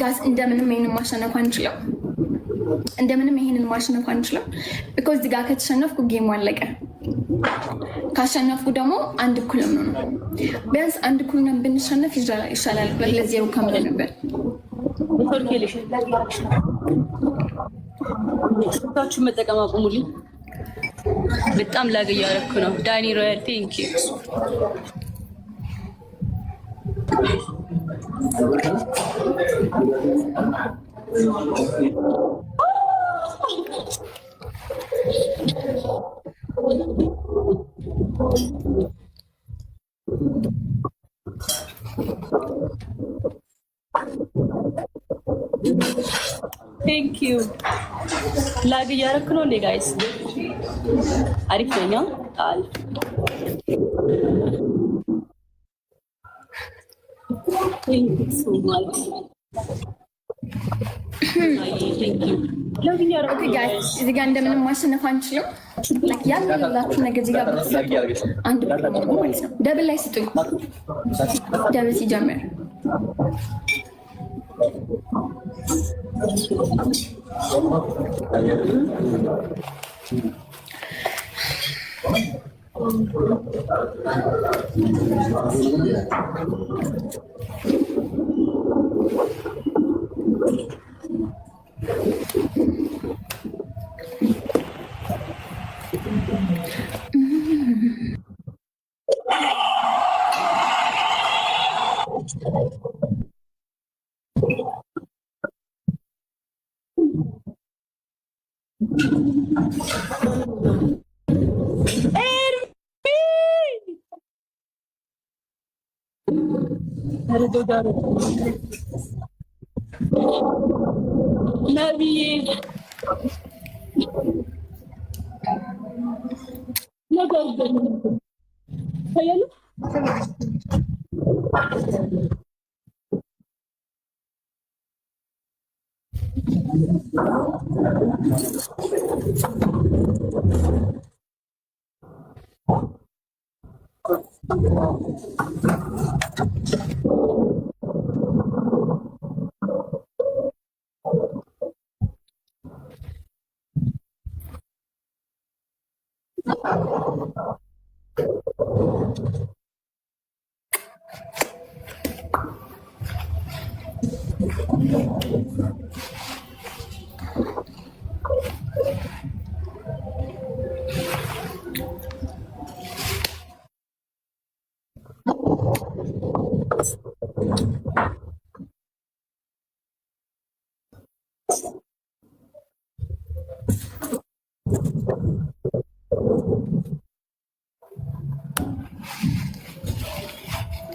ጋስ እንደምንም ይሄንን ማሸነፍ አንችልም። እንደምንም ይሄንን ማሸነፍ አንችልም። ቢኮዝ እዚህ ጋር ከተሸነፍኩ ጌሙ አለቀ። ካሸነፍኩ ደግሞ አንድ እኩል ነው። ቢያንስ አንድ እኩል ነን ብንሸነፍ ይሻላል። ለዜሮ ከምል ነበር። ስልካችሁን መጠቀም አቁሙልኝ። በጣም ላግ እያደረኩ ነው። ዳኒ ሮያል ቴንክ ዩ። ቴንክ ዩ። ላግ እያደረኩ ነው እንዴ ጋይስ? አሪፍ ነኝ። Thank you so much. እዚህ ጋር እንደምንም ማሸነፍ አንችልም። ያላችሁ ነገር እዚህ ጋር አንድ ማለት ነው። ደብል ላይ ስጡኝ። ደብል ሲጀምር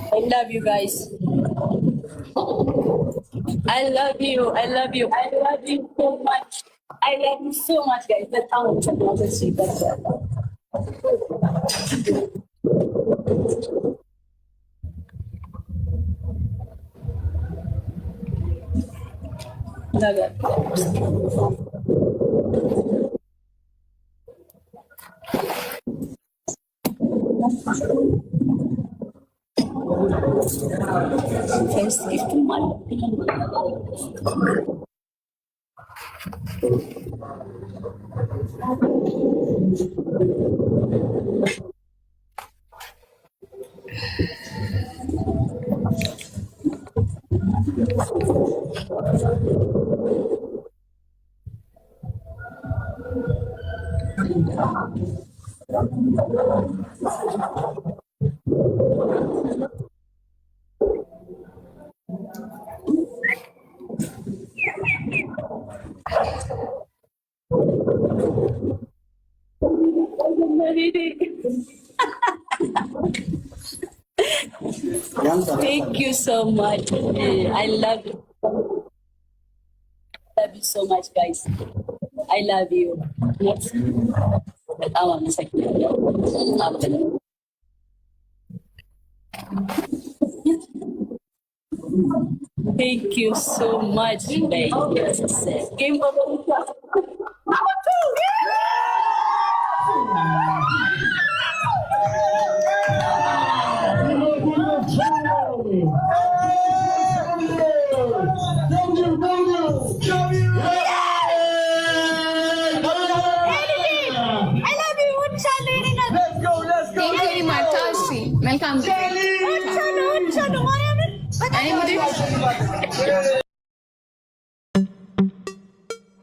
I love you guys. I love you. I love you. I love you so much. I love you so much, guys. That's how much I love you. First gift to my Thank you so much. I love you. Love you so much, guys. I love you. Yes. I want to say thank you so much, baby. Game over. Number 2. Yeah! Welcome.